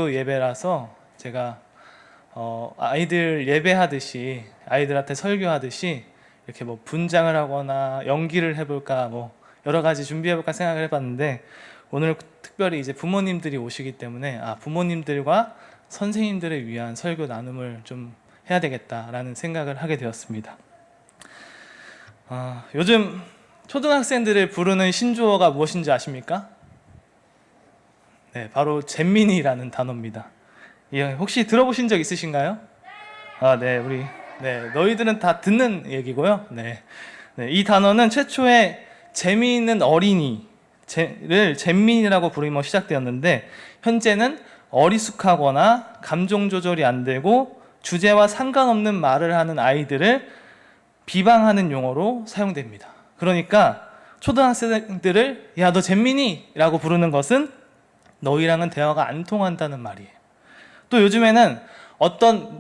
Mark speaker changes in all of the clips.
Speaker 1: 예배라서 제가 아이들 예배하듯이 아이들한테 설교하듯이 이렇게 뭐 분장을 하거나 연기를 해볼까 뭐 여러 가지 준비해볼까 생각을 해봤는데 오늘 특별히 이제 부모님들이 오시기 때문에 부모님들과 선생님들을 위한 설교 나눔을 좀 해야 되겠다라는 생각을 하게 되었습니다. 요즘 초등학생들을 부르는 신조어가 무엇인지 아십니까? 네, 바로 잼민이라는 단어입니다. 혹시 들어보신 적 있으신가요? 너희들은 다 듣는 얘기고요. 이 단어는 최초에 재미있는 어린이를 잼민이라고 부르며 시작되었는데 현재는 어리숙하거나 감정 조절이 안 되고 주제와 상관없는 말을 하는 아이들을 비방하는 용어로 사용됩니다. 그러니까 초등학생들을 야, 너 잼민이? 라고 부르는 것은 너희랑은 대화가 안 통한다는 말이에요. 또 요즘에는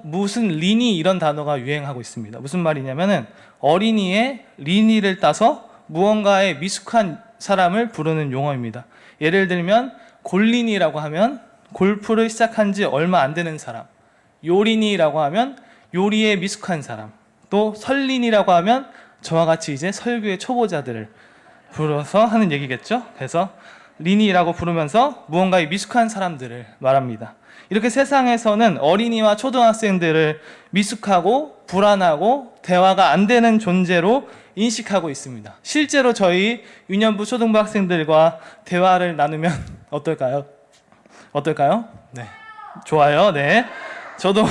Speaker 1: 무슨 리니 이런 단어가 유행하고 있습니다. 무슨 말이냐면은 어린이의 리니를 따서 무언가에 미숙한 사람을 부르는 용어입니다. 예를 들면 골린이라고 하면 골프를 시작한 지 얼마 안 되는 사람, 요린이라고 하면 요리에 미숙한 사람, 또 설린이라고 하면 저와 같이 이제 설교의 초보자들을 불러서 하는 얘기겠죠. 그래서 리니라고 부르면서 무언가에 미숙한 사람들을 말합니다. 이렇게 세상에서는 어린이와 초등학생들을 미숙하고 불안하고 대화가 안 되는 존재로 인식하고 있습니다. 실제로 저희 유년부 초등부 학생들과 대화를 나누면 어떨까요? 네, 좋아요. 네, 저도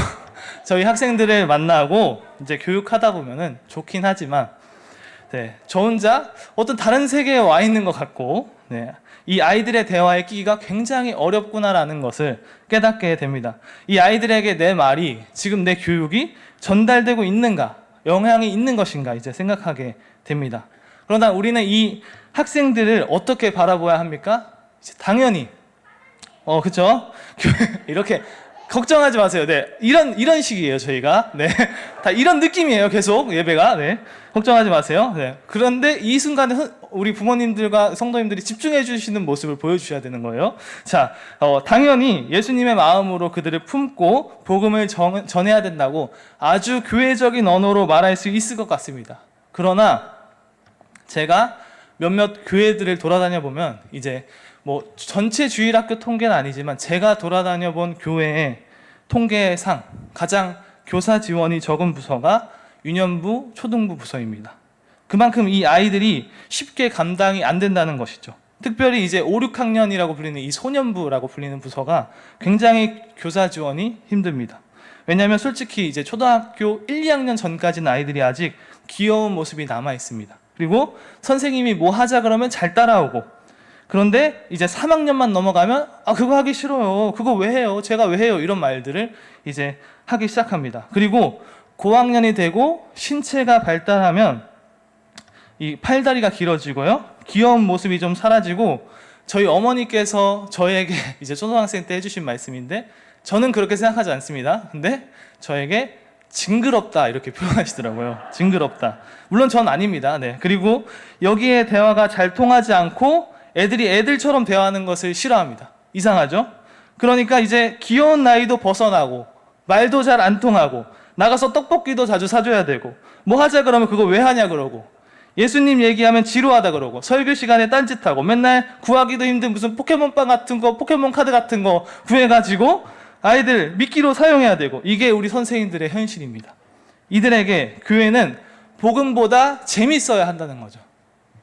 Speaker 1: 저희 학생들을 만나고 이제 교육하다 보면은 좋긴 하지만 저 혼자 어떤 다른 세계에 와 있는 것 같고 이 아이들의 대화에 끼기가 굉장히 어렵구나라는 것을 깨닫게 됩니다. 이 아이들에게 내 말이 지금 내 교육이 전달되고 있는가, 영향이 있는 것인가 이제 생각하게 됩니다. 그러나 우리는 이 학생들을 어떻게 바라봐야 합니까? 당연히 그렇죠? 이렇게 걱정하지 마세요. 이런 식이에요, 저희가. 다 이런 느낌이에요, 계속 예배가. 걱정하지 마세요. 그런데 이 순간에 우리 부모님들과 성도님들이 집중해 주시는 모습을 보여주셔야 되는 거예요. 자, 당연히 예수님의 마음으로 그들을 품고 복음을 전해야 된다고 아주 교회적인 언어로 말할 수 있을 것 같습니다. 그러나 제가 몇몇 교회들을 돌아다녀 보면 이제 뭐 전체 주일학교 통계는 아니지만 제가 돌아다녀 본 교회의 통계상 가장 교사 지원이 적은 부서가 유년부, 초등부 부서입니다. 그만큼 이 아이들이 쉽게 감당이 안 된다는 것이죠. 특별히 이제 5, 6학년이라고 불리는 이 소년부라고 불리는 부서가 굉장히 교사 지원이 힘듭니다. 왜냐하면 솔직히 이제 초등학교 1, 2학년 전까지는 아이들이 아직 귀여운 모습이 남아 있습니다. 그리고 선생님이 뭐 하자 그러면 잘 따라오고, 그런데 이제 3학년만 넘어가면 그거 하기 싫어요, 그거 왜 해요, 제가 왜 해요, 이런 말들을 이제 하기 시작합니다. 그리고 고학년이 되고 신체가 발달하면 이 팔다리가 길어지고요, 귀여운 모습이 좀 사라지고, 저희 어머니께서 저에게 이제 초등학생 때 해주신 말씀인데 저는 그렇게 생각하지 않습니다. 근데 저에게 징그럽다 이렇게 표현하시더라고요. 징그럽다. 물론 전 아닙니다. 그리고 여기에 대화가 잘 통하지 않고 애들이 애들처럼 대화하는 것을 싫어합니다. 이상하죠? 그러니까 이제 귀여운 나이도 벗어나고 말도 잘 안 통하고 나가서 떡볶이도 자주 사줘야 되고 뭐 하자 그러면 그거 왜 하냐 그러고 예수님 얘기하면 지루하다 그러고 설교 시간에 딴짓하고 맨날 구하기도 힘든 무슨 포켓몬빵 같은 거, 포켓몬 카드 같은 거 구해가지고 아이들 미끼로 사용해야 되고, 이게 우리 선생님들의 현실입니다. 이들에게 교회는 복음보다 재밌어야 한다는 거죠.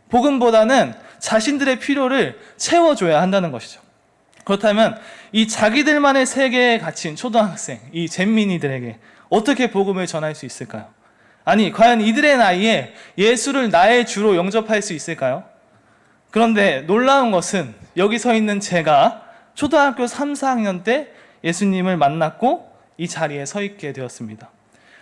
Speaker 1: 복음보다는 자신들의 필요를 채워줘야 한다는 것이죠. 그렇다면 이 자기들만의 세계에 갇힌 초등학생, 이 잼민이들에게 어떻게 복음을 전할 수 있을까요? 아니, 과연 이들의 나이에 예수를 나의 주로 영접할 수 있을까요? 그런데 놀라운 것은 여기 서 있는 제가 초등학교 3, 4학년 때 예수님을 만났고 이 자리에 서 있게 되었습니다.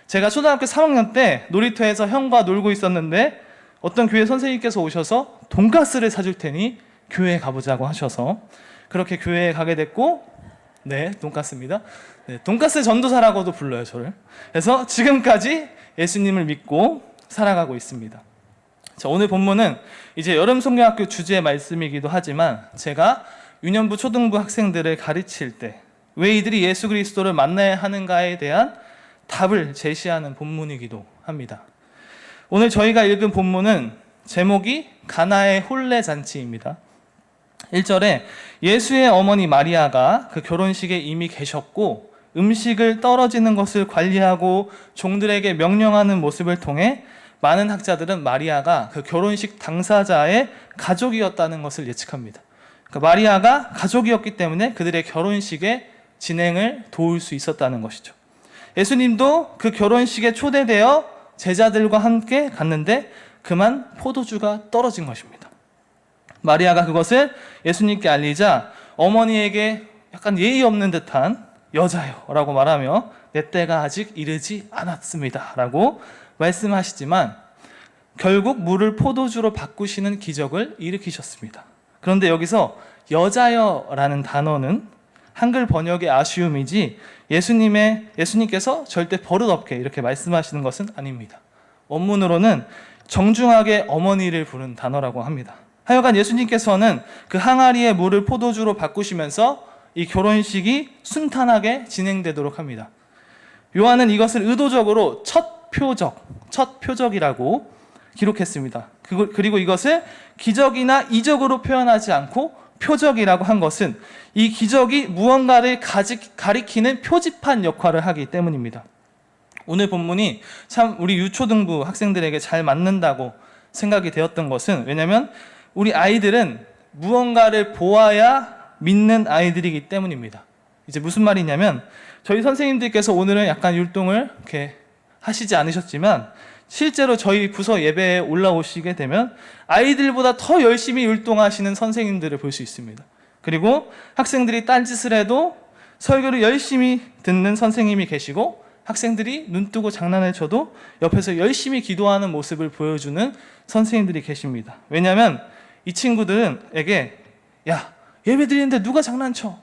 Speaker 1: 제가 초등학교 3학년 때 놀이터에서 형과 놀고 있었는데 어떤 교회 선생님께서 오셔서 돈가스를 사줄 테니 교회에 가보자고 하셔서 그렇게 교회에 가게 됐고, 돈가스입니다. 돈가스 전도사라고도 불러요, 저를. 그래서 지금까지 예수님을 믿고 살아가고 있습니다. 자, 오늘 본문은 이제 여름성경학교 주제의 말씀이기도 하지만 제가 유년부 초등부 학생들을 가르칠 때 왜 이들이 예수 그리스도를 만나야 하는가에 대한 답을 제시하는 본문이기도 합니다. 오늘 저희가 읽은 본문은 제목이 가나의 혼례 잔치입니다. 1절에 예수의 어머니 마리아가 그 결혼식에 이미 계셨고 음식을 떨어지는 것을 관리하고 종들에게 명령하는 모습을 통해 많은 학자들은 마리아가 그 결혼식 당사자의 가족이었다는 것을 예측합니다. 그러니까 마리아가 가족이었기 때문에 그들의 결혼식의 진행을 도울 수 있었다는 것이죠. 예수님도 그 결혼식에 초대되어 제자들과 함께 갔는데 그만 포도주가 떨어진 것입니다. 마리아가 그것을 예수님께 알리자 어머니에게 약간 예의 없는 듯한 여자요 라고 말하며 내 때가 아직 이르지 않았습니다 라고 말씀하시지만 결국 물을 포도주로 바꾸시는 기적을 일으키셨습니다. 그런데 여기서 여자여 라는 단어는 한글 번역의 아쉬움이지 예수님께서 절대 버릇없게 이렇게 말씀하시는 것은 아닙니다. 원문으로는 정중하게 어머니를 부른 단어라고 합니다. 하여간 예수님께서는 그 항아리의 물을 포도주로 바꾸시면서 이 결혼식이 순탄하게 진행되도록 합니다. 요한은 이것을 의도적으로 첫 표적이라고 기록했습니다. 그리고 이것을 기적이나 이적으로 표현하지 않고 표적이라고 한 것은 이 기적이 무언가를 가리키는 표지판 역할을 하기 때문입니다. 오늘 본문이 참 우리 유초등부 학생들에게 잘 맞는다고 생각이 되었던 것은 왜냐하면 우리 아이들은 무언가를 보아야 믿는 아이들이기 때문입니다. 이제 무슨 말이냐면 저희 선생님들께서 오늘은 약간 율동을 이렇게 하시지 않으셨지만 실제로 저희 부서 예배에 올라오시게 되면 아이들보다 더 열심히 율동하시는 선생님들을 볼 수 있습니다. 그리고 학생들이 딴짓을 해도 설교를 열심히 듣는 선생님이 계시고 학생들이 눈 뜨고 장난을 쳐도 옆에서 열심히 기도하는 모습을 보여주는 선생님들이 계십니다. 왜냐하면 이 친구들에게 야 예배 드리는데 누가 장난쳐?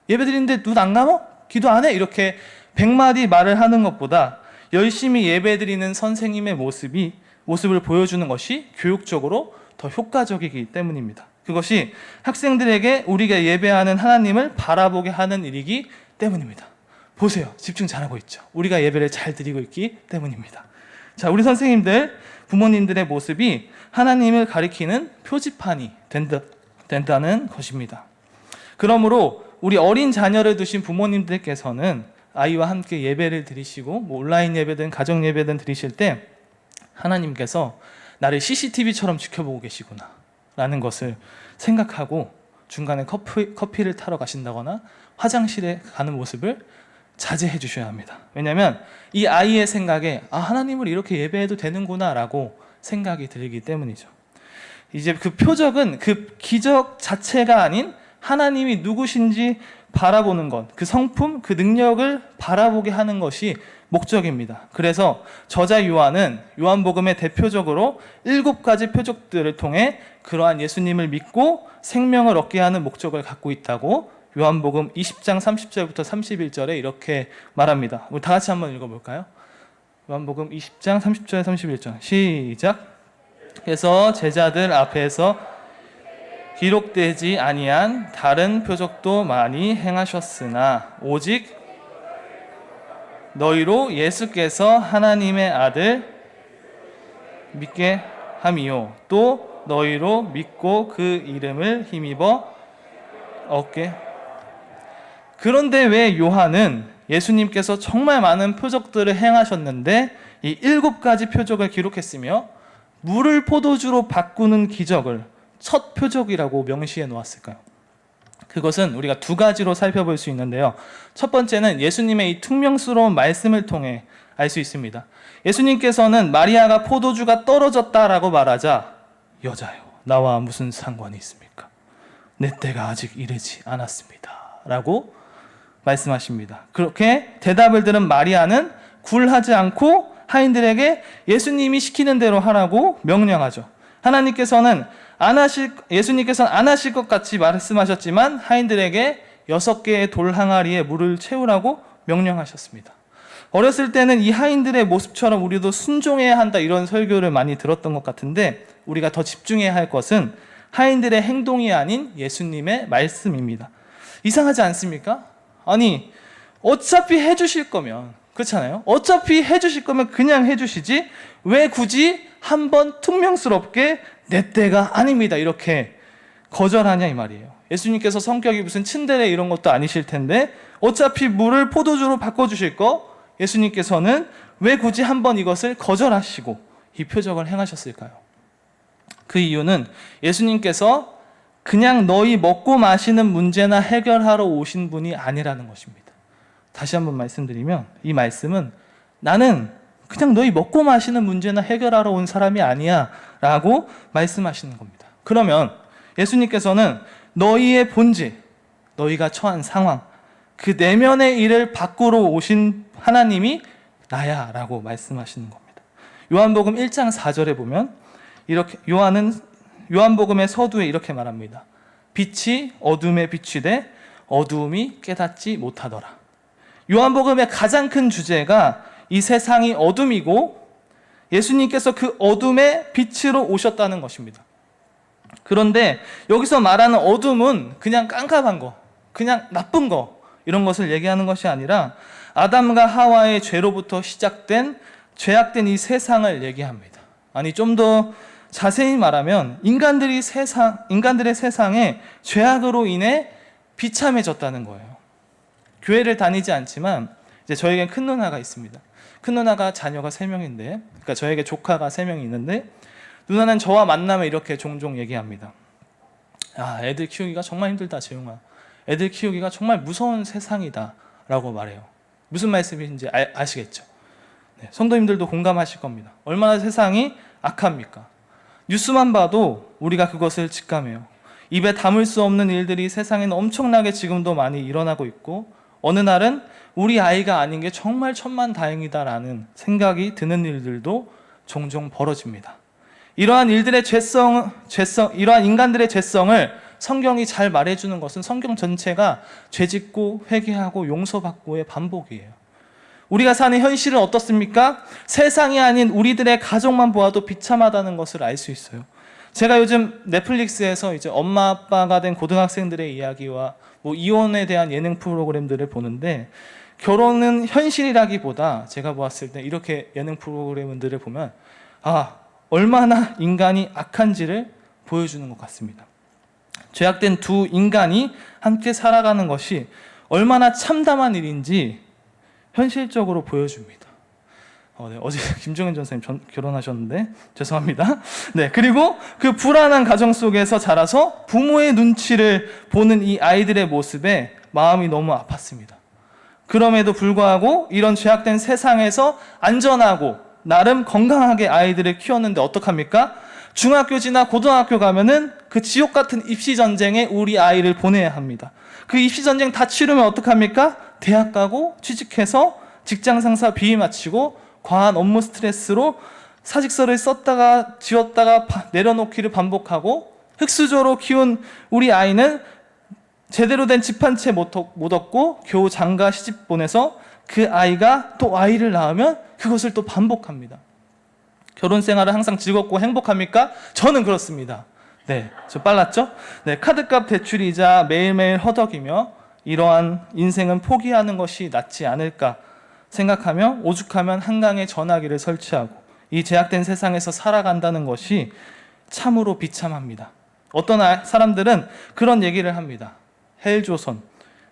Speaker 1: 예배 드리는데 눈 안 감어? 기도 안 해? 이렇게 100마디 말을 하는 것보다 열심히 예배 드리는 선생님의 모습을 보여주는 것이 교육적으로 더 효과적이기 때문입니다. 그것이 학생들에게 우리가 예배하는 하나님을 바라보게 하는 일이기 때문입니다. 보세요. 집중 잘하고 있죠. 우리가 예배를 잘 드리고 있기 때문입니다. 자, 우리 선생님들, 부모님들의 모습이 하나님을 가리키는 표지판이 된다는 것입니다. 그러므로 우리 어린 자녀를 두신 부모님들께서는 아이와 함께 예배를 드리시고 온라인 예배든 가정 예배든 드리실 때 하나님께서 나를 CCTV처럼 지켜보고 계시구나 라는 것을 생각하고 중간에 커피를 타러 가신다거나 화장실에 가는 모습을 자제해 주셔야 합니다. 왜냐하면 이 아이의 생각에 하나님을 이렇게 예배해도 되는구나 라고 생각이 들기 때문이죠. 이제 그 표적은 그 기적 자체가 아닌 하나님이 누구신지 바라보는 것, 그 성품, 그 능력을 바라보게 하는 것이 목적입니다. 그래서 저자 요한은 요한복음의 대표적으로 7가지 표적들을 통해 그러한 예수님을 믿고 생명을 얻게 하는 목적을 갖고 있다고 요한복음 20장 30절부터 31절에 이렇게 말합니다. 우리 다 같이 한번 읽어볼까요? 요한복음 20장 30절 31절 시작. 그래서 제자들 앞에서 기록되지 아니한 다른 표적도 많이 행하셨으나 오직 너희로 예수께서 하나님의 아들 믿게 함이요 또 너희로 믿고 그 이름을 힘입어 얻게. 그런데 왜 요한은 예수님께서 정말 많은 표적들을 행하셨는데 이 7가지 표적을 기록했으며 물을 포도주로 바꾸는 기적을 첫 표적이라고 명시해 놓았을까요? 그것은 우리가 2가지로 살펴볼 수 있는데요. 첫 번째는 예수님의 이 퉁명스러운 말씀을 통해 알 수 있습니다. 예수님께서는 마리아가 포도주가 떨어졌다라고 말하자 여자요 나와 무슨 상관이 있습니까? 내 때가 아직 이르지 않았습니다 라고 말씀하십니다. 그렇게 대답을 들은 마리아는 굴하지 않고 하인들에게 예수님이 시키는 대로 하라고 명령하죠. 예수님께서는 안 하실 것 같이 말씀하셨지만 하인들에게 6개의 돌 항아리에 물을 채우라고 명령하셨습니다. 어렸을 때는 이 하인들의 모습처럼 우리도 순종해야 한다 이런 설교를 많이 들었던 것 같은데 우리가 더 집중해야 할 것은 하인들의 행동이 아닌 예수님의 말씀입니다. 이상하지 않습니까? 아니 어차피 해주실 거면, 그렇잖아요. 어차피 해주실 거면 그냥 해주시지 왜 굳이 한번 퉁명스럽게 내 때가 아닙니다 이렇게 거절하냐 이 말이에요. 예수님께서 성격이 무슨 츤데레 이런 것도 아니실 텐데 어차피 물을 포도주로 바꿔주실 거 예수님께서는 왜 굳이 한번 이것을 거절하시고 이 표적을 행하셨을까요? 그 이유는 예수님께서 그냥 너희 먹고 마시는 문제나 해결하러 오신 분이 아니라는 것입니다. 다시 한번 말씀드리면 이 말씀은 나는 그냥 너희 먹고 마시는 문제나 해결하러 온 사람이 아니야 라고 말씀하시는 겁니다. 그러면 예수님께서는 너희의 본질, 너희가 처한 상황, 그 내면의 일을 바꾸러 오신 하나님이 나야 라고 말씀하시는 겁니다. 요한복음 1장 4절에 보면 이렇게 요한복음의 서두에 이렇게 말합니다. 빛이 어둠에 비추되 어두움이 깨닫지 못하더라. 요한복음의 가장 큰 주제가 이 세상이 어둠이고 예수님께서 그 어둠의 빛으로 오셨다는 것입니다. 그런데 여기서 말하는 어둠은 그냥 깜깜한 거, 그냥 나쁜 거 이런 것을 얘기하는 것이 아니라 아담과 하와의 죄로부터 시작된 죄악된 이 세상을 얘기합니다. 아니 좀 더 자세히 말하면 인간들의 세상에 죄악으로 인해 비참해졌다는 거예요. 교회를 다니지 않지만 이제 저에겐 큰 누나가 있습니다. 큰 누나가 자녀가 3명인데, 그러니까 저에게 조카가 3명이 있는데 누나는 저와 만나면 이렇게 종종 얘기합니다. 아, 애들 키우기가 정말 힘들다, 재용아. 애들 키우기가 정말 무서운 세상이다 라고 말해요. 무슨 말씀인지 아시겠죠? 네, 성도님들도 공감하실 겁니다. 얼마나 세상이 악합니까? 뉴스만 봐도 우리가 그것을 직감해요. 입에 담을 수 없는 일들이 세상에는 엄청나게 지금도 많이 일어나고 있고 어느 날은 우리 아이가 아닌 게 정말 천만다행이다라는 생각이 드는 일들도 종종 벌어집니다. 이러한 일들의 이러한 인간들의 죄성을 성경이 잘 말해주는 것은 성경 전체가 죄짓고 회개하고 용서받고의 반복이에요. 우리가 사는 현실은 어떻습니까? 세상이 아닌 우리들의 가족만 보아도 비참하다는 것을 알 수 있어요. 제가 요즘 넷플릭스에서 이제 엄마 아빠가 된 고등학생들의 이야기와 이혼에 대한 예능 프로그램들을 보는데 결혼은 현실이라기보다 제가 보았을 때 이렇게 예능 프로그램들을 보면 얼마나 인간이 악한지를 보여주는 것 같습니다. 죄악된 두 인간이 함께 살아가는 것이 얼마나 참담한 일인지 현실적으로 보여줍니다. 네, 어제 김종현 전사님 결혼하셨는데 죄송합니다. 네, 그리고 그 불안한 가정 속에서 자라서 부모의 눈치를 보는 이 아이들의 모습에 마음이 너무 아팠습니다. 그럼에도 불구하고 이런 죄악된 세상에서 안전하고 나름 건강하게 아이들을 키웠는데 어떡합니까? 중학교 지나 고등학교 가면은 그 지옥 같은 입시 전쟁에 우리 아이를 보내야 합니다. 그 입시 전쟁 다 치르면 어떡합니까? 대학 가고 취직해서 직장 상사 비위 마치고 과한 업무 스트레스로 사직서를 썼다가 지웠다가 내려놓기를 반복하고 흙수저로 키운 우리 아이는 제대로 된 집 한 채 못 얻고 겨우 장가 시집 보내서 그 아이가 또 아이를 낳으면 그것을 또 반복합니다. 결혼 생활은 항상 즐겁고 행복합니까? 저는 그렇습니다. 네, 저 빨랐죠? 네, 카드값 대출이자 매일매일 허덕이며 이러한 인생은 포기하는 것이 낫지 않을까 생각하며 오죽하면 한강에 전화기를 설치하고 이 제약된 세상에서 살아간다는 것이 참으로 비참합니다. 어떤 사람들은 그런 얘기를 합니다. 헬조선,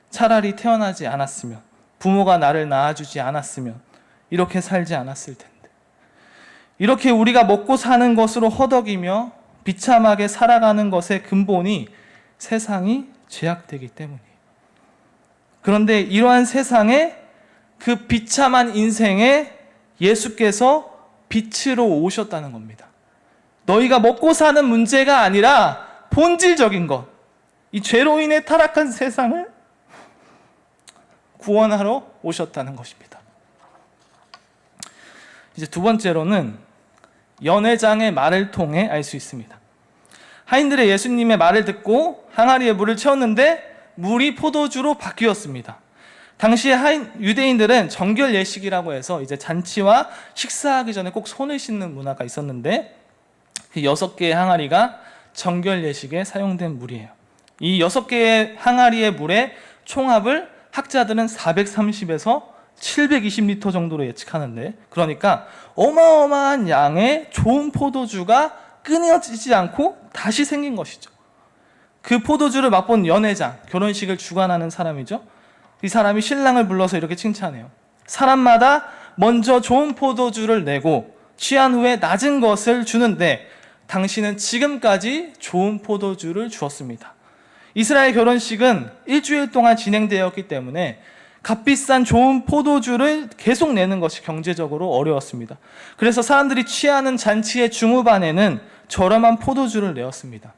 Speaker 1: 차라리 태어나지 않았으면, 부모가 나를 낳아주지 않았으면 이렇게 살지 않았을 텐데. 이렇게 우리가 먹고 사는 것으로 허덕이며 비참하게 살아가는 것의 근본이 세상이 죄악되기 때문이에요. 그런데 이러한 세상에 그 비참한 인생에 예수께서 빛으로 오셨다는 겁니다. 너희가 먹고 사는 문제가 아니라 본질적인 것, 이 죄로 인해 타락한 세상을 구원하러 오셨다는 것입니다. 이제 두 번째로는 연회장의 말을 통해 알 수 있습니다. 하인들의 예수님의 말을 듣고 항아리에 물을 채웠는데 물이 포도주로 바뀌었습니다. 당시에 유대인들은 정결 예식이라고 해서 이제 잔치와 식사하기 전에 꼭 손을 씻는 문화가 있었는데 그 6개의 항아리가 정결 예식에 사용된 물이에요. 이 6개의 항아리의 물의 총합을 학자들은 430에서 720리터 정도로 예측하는데, 그러니까 어마어마한 양의 좋은 포도주가 끊어지지 않고 다시 생긴 것이죠. 그 포도주를 맛본 연회장, 결혼식을 주관하는 사람이죠. 이 사람이 신랑을 불러서 이렇게 칭찬해요. 사람마다 먼저 좋은 포도주를 내고 취한 후에 낮은 것을 주는데 당신은 지금까지 좋은 포도주를 주었습니다. 이스라엘 결혼식은 일주일 동안 진행되었기 때문에 값비싼 좋은 포도주를 계속 내는 것이 경제적으로 어려웠습니다. 그래서 사람들이 취하는 잔치의 중후반에는 저렴한 포도주를 내었습니다.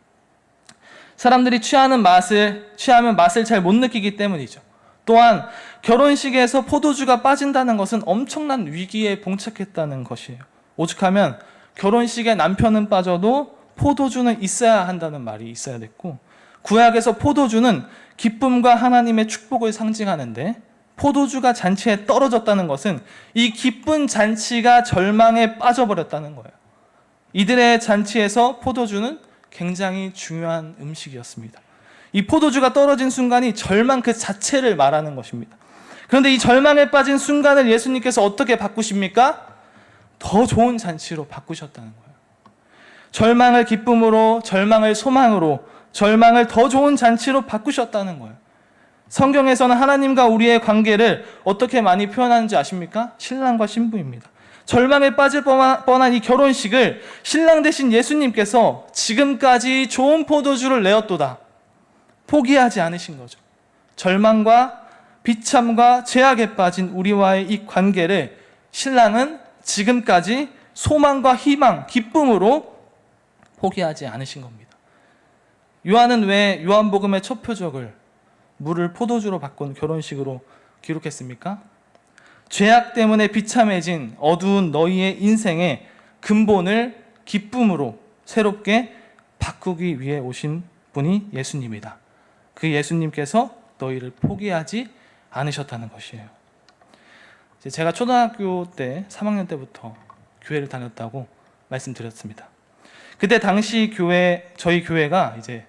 Speaker 1: 사람들이 취하면 맛을 잘 못 느끼기 때문이죠. 또한 결혼식에서 포도주가 빠진다는 것은 엄청난 위기에 봉착했다는 것이에요. 오죽하면 결혼식에 남편은 빠져도 포도주는 있어야 한다는 말이 있어야 됐고, 구약에서 포도주는 기쁨과 하나님의 축복을 상징하는데 포도주가 잔치에 떨어졌다는 것은 이 기쁜 잔치가 절망에 빠져버렸다는 거예요. 이들의 잔치에서 포도주는 굉장히 중요한 음식이었습니다. 이 포도주가 떨어진 순간이 절망 그 자체를 말하는 것입니다. 그런데 이 절망에 빠진 순간을 예수님께서 어떻게 바꾸십니까? 더 좋은 잔치로 바꾸셨다는 거예요. 절망을 기쁨으로, 절망을 소망으로, 절망을 더 좋은 잔치로 바꾸셨다는 거예요. 성경에서는 하나님과 우리의 관계를 어떻게 많이 표현하는지 아십니까? 신랑과 신부입니다. 절망에 빠질 뻔한 이 결혼식을 신랑 대신 예수님께서 지금까지 좋은 포도주를 내었도다 포기하지 않으신 거죠. 절망과 비참과 죄악에 빠진 우리와의 이 관계를 신랑은 지금까지 소망과 희망, 기쁨으로 포기하지 않으신 겁니다. 요한은 왜 요한복음의 첫 표적을 물을 포도주로 바꾼 결혼식으로 기록했습니까? 죄악 때문에 비참해진 어두운 너희의 인생의 근본을 기쁨으로 새롭게 바꾸기 위해 오신 분이 예수님이다. 그 예수님께서 너희를 포기하지 않으셨다는 것이에요. 제가 초등학교 때 3학년 때부터 교회를 다녔다고 말씀드렸습니다. 그때 당시 저희 교회가 이제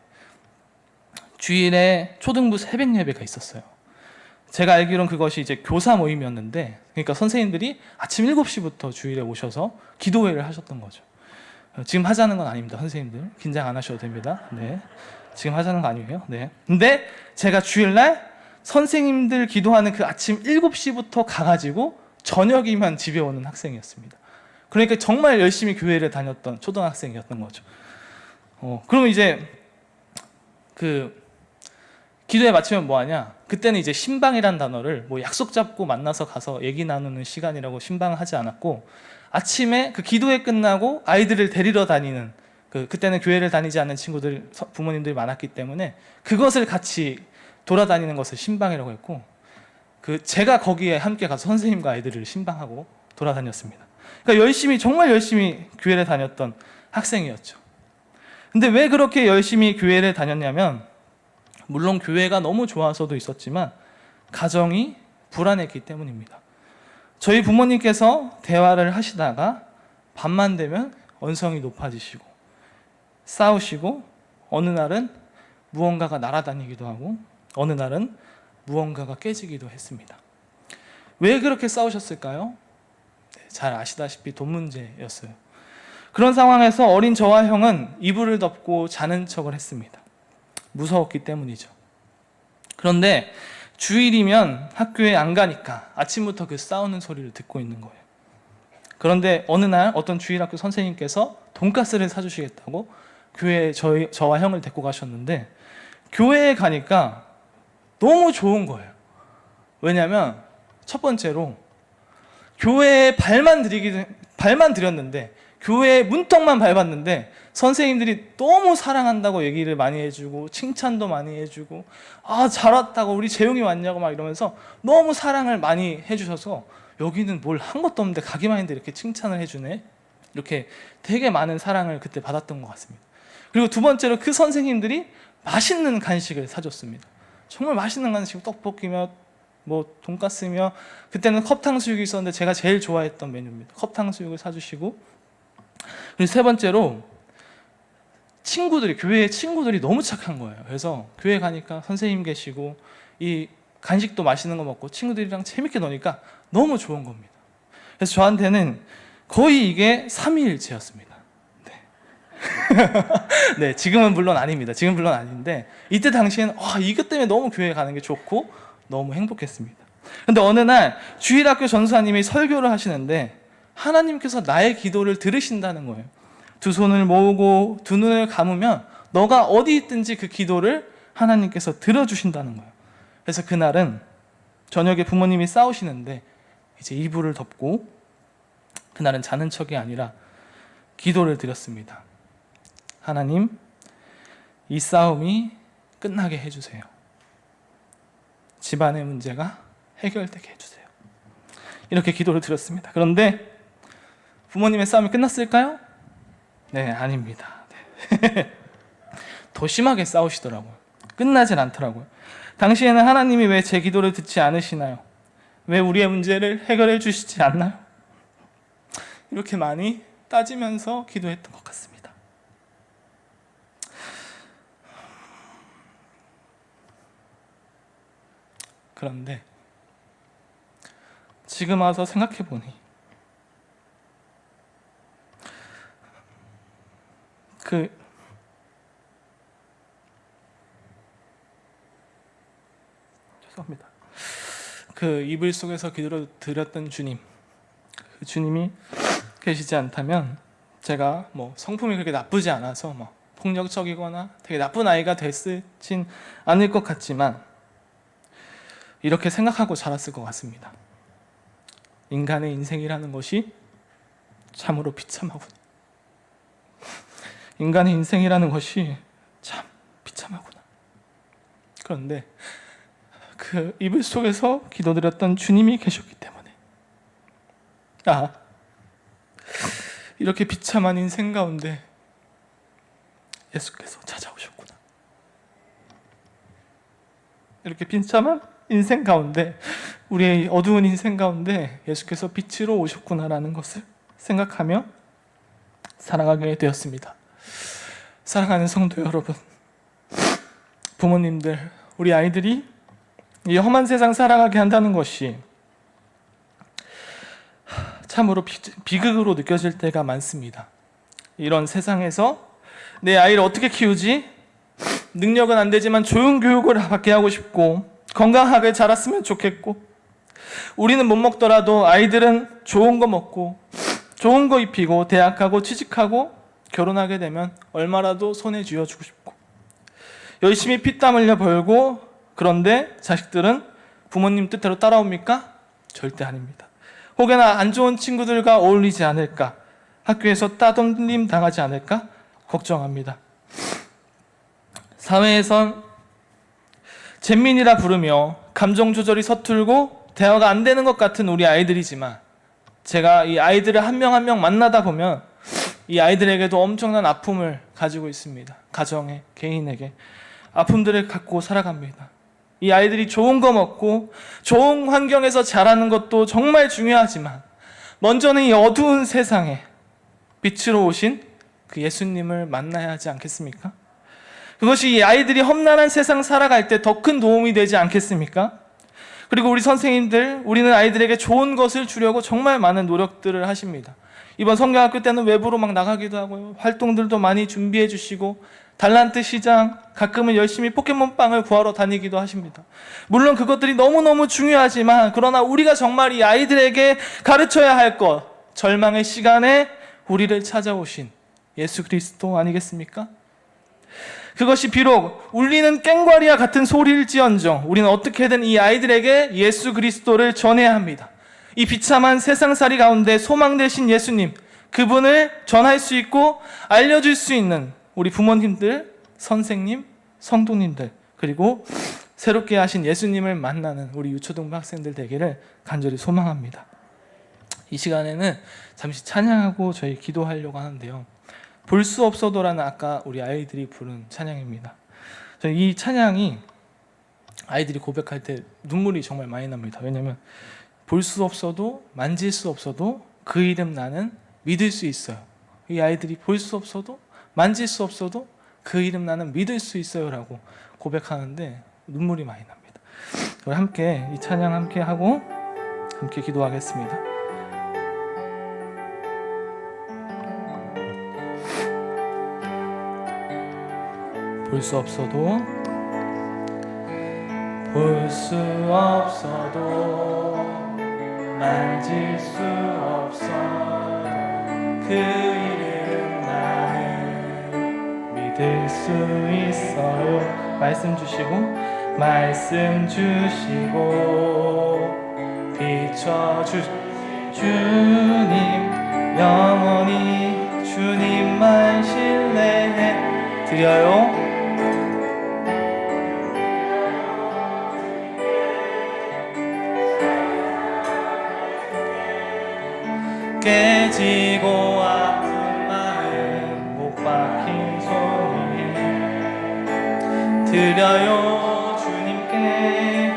Speaker 1: 주일에 초등부 새벽 예배가 있었어요. 제가 알기로는 그것이 이제 교사 모임이었는데, 그러니까 선생님들이 아침 7시부터 주일에 오셔서 기도회를 하셨던 거죠. 지금 하자는 건 아닙니다, 선생님들. 긴장 안 하셔도 됩니다. 네. 지금 하자는 거 아니에요. 네. 근데 제가 주일날 선생님들 기도하는 그 아침 7시부터 가가지고 저녁이면 집에 오는 학생이었습니다. 그러니까 정말 열심히 교회를 다녔던 초등학생이었던 거죠. 그럼 이제 기도회 마치면 뭐 하냐? 그때는 이제 신방이란 단어를 뭐 약속 잡고 만나서 가서 얘기 나누는 시간이라고 신방을 하지 않았고, 아침에 그 기도회 끝나고 아이들을 데리러 다니는, 그때는 교회를 다니지 않는 친구들, 부모님들이 많았기 때문에 그것을 같이 돌아다니는 것을 신방이라고 했고, 제가 거기에 함께 가서 선생님과 아이들을 신방하고 돌아다녔습니다. 그러니까 정말 열심히 교회를 다녔던 학생이었죠. 근데 왜 그렇게 열심히 교회를 다녔냐면, 물론 교회가 너무 좋아서도 있었지만 가정이 불안했기 때문입니다. 저희 부모님께서 대화를 하시다가 밤만 되면 언성이 높아지시고 싸우시고, 어느 날은 무언가가 날아다니기도 하고 어느 날은 무언가가 깨지기도 했습니다. 왜 그렇게 싸우셨을까요? 잘 아시다시피 돈 문제였어요. 그런 상황에서 어린 저와 형은 이불을 덮고 자는 척을 했습니다. 무서웠기 때문이죠. 그런데 주일이면 학교에 안 가니까 아침부터 그 싸우는 소리를 듣고 있는 거예요. 그런데 어느 날 어떤 주일학교 선생님께서 돈가스를 사주시겠다고 교회에 저와 형을 데리고 가셨는데, 교회에 가니까 너무 좋은 거예요. 왜냐하면 첫 번째로 교회에 발만 들였는데, 교회에 문턱만 밟았는데 선생님들이 너무 사랑한다고 얘기를 많이 해주고 칭찬도 많이 해주고, 잘 왔다고, 우리 재용이 왔냐고 막 이러면서 너무 사랑을 많이 해주셔서 여기는 뭘 한 것도 없는데 가기만 했는데 이렇게 칭찬을 해주네, 이렇게 되게 많은 사랑을 그때 받았던 것 같습니다. 그리고 두 번째로 그 선생님들이 맛있는 간식을 사줬습니다. 정말 맛있는 간식, 떡볶이며 뭐 돈가스며, 그때는 컵탕수육이 있었는데 제가 제일 좋아했던 메뉴입니다. 컵탕수육을 사주시고, 그리고 세 번째로 교회 친구들이 너무 착한 거예요. 그래서 교회 가니까 선생님 계시고 이 간식도 맛있는 거 먹고 친구들이랑 재밌게 노니까 너무 좋은 겁니다. 그래서 저한테는 거의 이게 삼위일체였습니다. 네. 네, 지금은 물론 아닙니다. 지금 물론 아닌데 이때 당시에는 이것 때문에 너무 교회 가는 게 좋고 너무 행복했습니다. 근데 어느 날 주일학교 전사님이 설교를 하시는데 하나님께서 나의 기도를 들으신다는 거예요. 두 손을 모으고 두 눈을 감으면 너가 어디 있든지 그 기도를 하나님께서 들어주신다는 거예요. 그래서 그날은 저녁에 부모님이 싸우시는데 이제 이불을 덮고 그날은 자는 척이 아니라 기도를 드렸습니다. 하나님, 이 싸움이 끝나게 해주세요. 집안의 문제가 해결되게 해주세요. 이렇게 기도를 드렸습니다. 그런데 부모님의 싸움이 끝났을까요? 네, 아닙니다. 네. 더 심하게 싸우시더라고요. 끝나진 않더라고요. 당시에는 하나님이 왜 제 기도를 듣지 않으시나요? 왜 우리의 문제를 해결해 주시지 않나요? 이렇게 많이 따지면서 기도했던 것 같습니다. 그런데 지금 와서 생각해 보니 죄송합니다. 그 이불 속에서 기도를 드렸던 주님, 그 주님이 계시지 않다면 제가 성품이 그렇게 나쁘지 않아서 폭력적이거나 되게 나쁜 아이가 됐을진 않을 것 같지만 이렇게 생각하고 자랐을 것 같습니다. 인간의 인생이라는 것이 참으로 비참하구나. 인간의 인생이라는 것이 참 비참하구나. 그런데 그 이불 속에서 기도드렸던 주님이 계셨기 때문에 이렇게 비참한 인생 가운데 예수께서 찾아오셨구나. 이렇게 비참한 인생 가운데, 우리의 어두운 인생 가운데 예수께서 빛으로 오셨구나라는 것을 생각하며 살아가게 되었습니다. 사랑하는 성도 여러분, 부모님들, 우리 아이들이 이 험한 세상 살아가게 한다는 것이 참으로 비극으로 느껴질 때가 많습니다. 이런 세상에서 내 아이를 어떻게 키우지? 능력은 안 되지만 좋은 교육을 받게 하고 싶고 건강하게 자랐으면 좋겠고, 우리는 못 먹더라도 아이들은 좋은 거 먹고 좋은 거 입히고 대학 가고 취직하고 결혼하게 되면 얼마라도 손에 쥐어주고 싶고 열심히 피땀 흘려 벌고, 그런데 자식들은 부모님 뜻대로 따라옵니까? 절대 아닙니다. 혹여나 안 좋은 친구들과 어울리지 않을까, 학교에서 따돌림 당하지 않을까 걱정합니다. 사회에선 잼민이라 부르며 감정 조절이 서툴고 대화가 안 되는 것 같은 우리 아이들이지만, 제가 이 아이들을 한 명 한 명 만나다 보면 이 아이들에게도 엄청난 아픔을 가지고 있습니다. 가정에, 개인에게 아픔들을 갖고 살아갑니다. 이 아이들이 좋은 거 먹고 좋은 환경에서 자라는 것도 정말 중요하지만 먼저는 이 어두운 세상에 빛으로 오신 그 예수님을 만나야 하지 않겠습니까? 그것이 이 아이들이 험난한 세상 살아갈 때 더 큰 도움이 되지 않겠습니까? 그리고 우리 선생님들, 우리는 아이들에게 좋은 것을 주려고 정말 많은 노력들을 하십니다. 이번 성경학교 때는 외부로 막 나가기도 하고요, 활동들도 많이 준비해 주시고 달란트 시장, 가끔은 열심히 포켓몬빵을 구하러 다니기도 하십니다. 물론 그것들이 너무너무 중요하지만, 그러나 우리가 정말 이 아이들에게 가르쳐야 할 것, 절망의 시간에 우리를 찾아오신 예수 그리스도 아니겠습니까? 그것이 비록 울리는 꽹과리와 같은 소리일지언정 우리는 어떻게든 이 아이들에게 예수 그리스도를 전해야 합니다. 이 비참한 세상살이 가운데 소망 되신 예수님, 그분을 전할 수 있고 알려줄 수 있는 우리 부모님들, 선생님, 성도님들, 그리고 새롭게 하신 예수님을 만나는 우리 유초등부 학생들 되기를 간절히 소망합니다. 이 시간에는 잠시 찬양하고 저희 기도하려고 하는데요, 볼 수 없어도라는 아까 우리 아이들이 부른 찬양입니다. 저희 이 찬양이 아이들이 고백할 때 눈물이 정말 많이 납니다. 왜냐하면 볼 수 없어도, 만질 수 없어도 그 이름 나는 믿을 수 있어요. 이 아이들이 볼 수 없어도, 만질 수 없어도 그 이름 나는 믿을 수 있어요 라고 고백하는데 눈물이 많이 납니다. 우리 함께 이 찬양 함께 하고 함께 기도하겠습니다. 볼 수 없어도 만질 수 없어도 그 이름 나는 믿을 수 있어요. 말씀 주시고 비춰주 주님, 영원히 주님만 신뢰해 드려요. 깨지고 아픈 마음, 못 박힌 손 위에 드려요. 주님께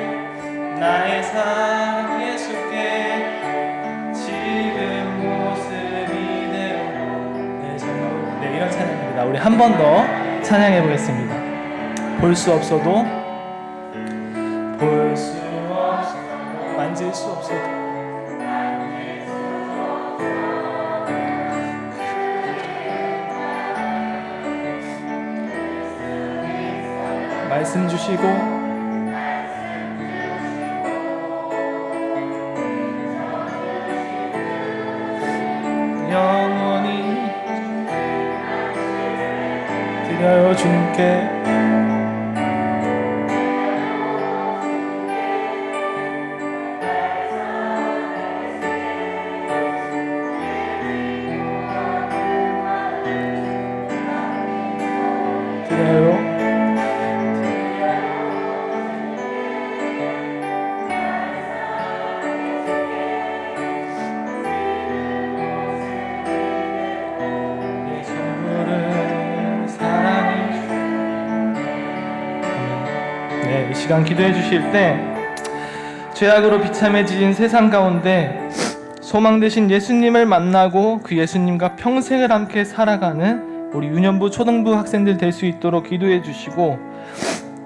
Speaker 1: 나의 삶 예수께 지금 모습 이대로 내 전부. 네, 이런 찬양입니다. 우리 한 번 더 찬양해 보겠습니다. 볼 수 없어도 만질 수 없어도 말씀 주시고 영원히 드려요. 주님께 드려요. 이 시간 기도해 주실 때 죄악으로 비참해진 세상 가운데 소망 되신 예수님을 만나고 그 예수님과 평생을 함께 살아가는 우리 유년부 초등부 학생들 될 수 있도록 기도해 주시고,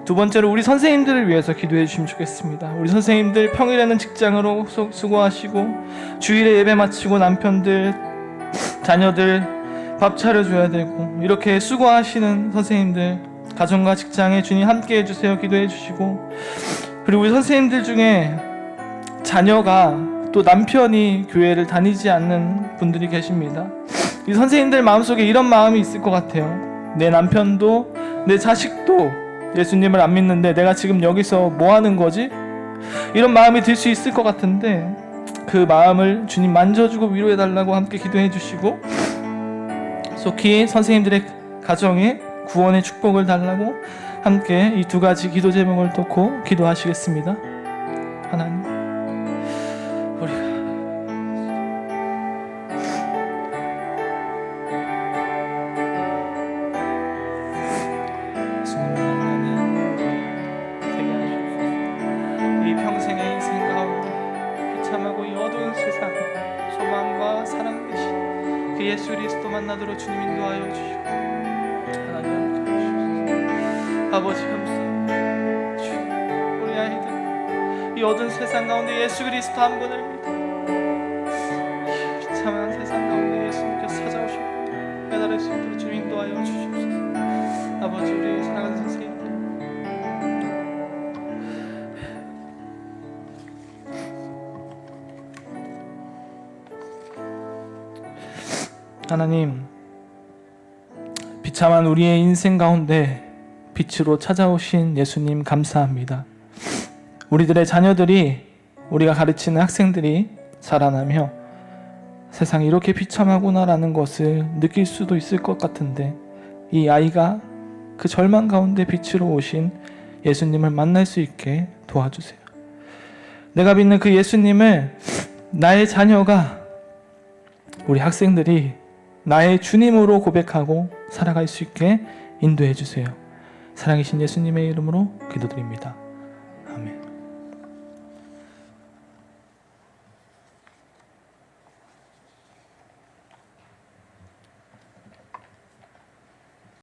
Speaker 1: 두 번째로 우리 선생님들을 위해서 기도해 주시면 좋겠습니다. 우리 선생님들 평일에는 직장으로 수고하시고 주일에 예배 마치고 남편들 자녀들 밥 차려줘야 되고 이렇게 수고하시는 선생님들, 가정과 직장에 주님 함께 해주세요. 기도해 주시고, 그리고 우리 선생님들 중에 자녀가 또 남편이 교회를 다니지 않는 분들이 계십니다. 이 선생님들 마음속에 이런 마음이 있을 것 같아요. 내 남편도 내 자식도 예수님을 안 믿는데 내가 지금 여기서 뭐 하는 거지? 이런 마음이 들 수 있을 것 같은데 그 마음을 주님 만져주고 위로해달라고 함께 기도해 주시고, 속히 선생님들의 가정에 구원의 축복을 달라고 함께 이 두 가지 기도 제목을 놓고 기도하시겠습니다. 하나님, 우리가 예수님을 만나는 되게 하시옵소서. 이 평생의 인생 가운데 비참하고 이 어두운 세상 소망과 사랑 되신 그 예수 그리스도 만나도록 주님 인도하여 주시고, 아버지 감사합니다. 주님, 우리 아이들 이 어두운 세상 가운데 예수 그리스도 한 분을 믿어 비참한 세상 가운데 예수님께서 찾아오시고 깨달을 수 있도록 주님 인도하여 주시옵소서. 아버지, 우리 사랑하는 선생님들, 하나님, 비참한 우리의 인생 가운데 빛으로 찾아오신 예수님 감사합니다. 우리들의 자녀들이, 우리가 가르치는 학생들이 자라나며 세상이 이렇게 비참하구나라는 것을 느낄 수도 있을 것 같은데, 이 아이가 그 절망 가운데 빛으로 오신 예수님을 만날 수 있게 도와주세요. 내가 믿는 그 예수님을 나의 자녀가, 우리 학생들이 나의 주님으로 고백하고 살아갈 수 있게 인도해 주세요. 사랑이신 예수님의 이름으로 기도드립니다.